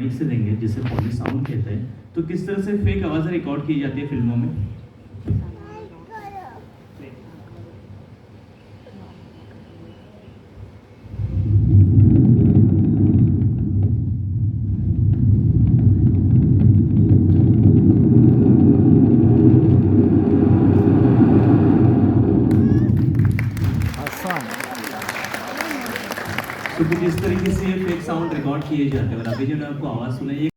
Mic से देंगे जिसे पॉली साउंड कहते हैं। तो किस तरह से फेक आवाज़ें रिकॉर्ड की जाती है फिल्मों में? तो कुछ इस तरीके से फेक साउंड रिकॉर्ड किए जाते हैं और अभी जो आपको आवाज़ सुनाई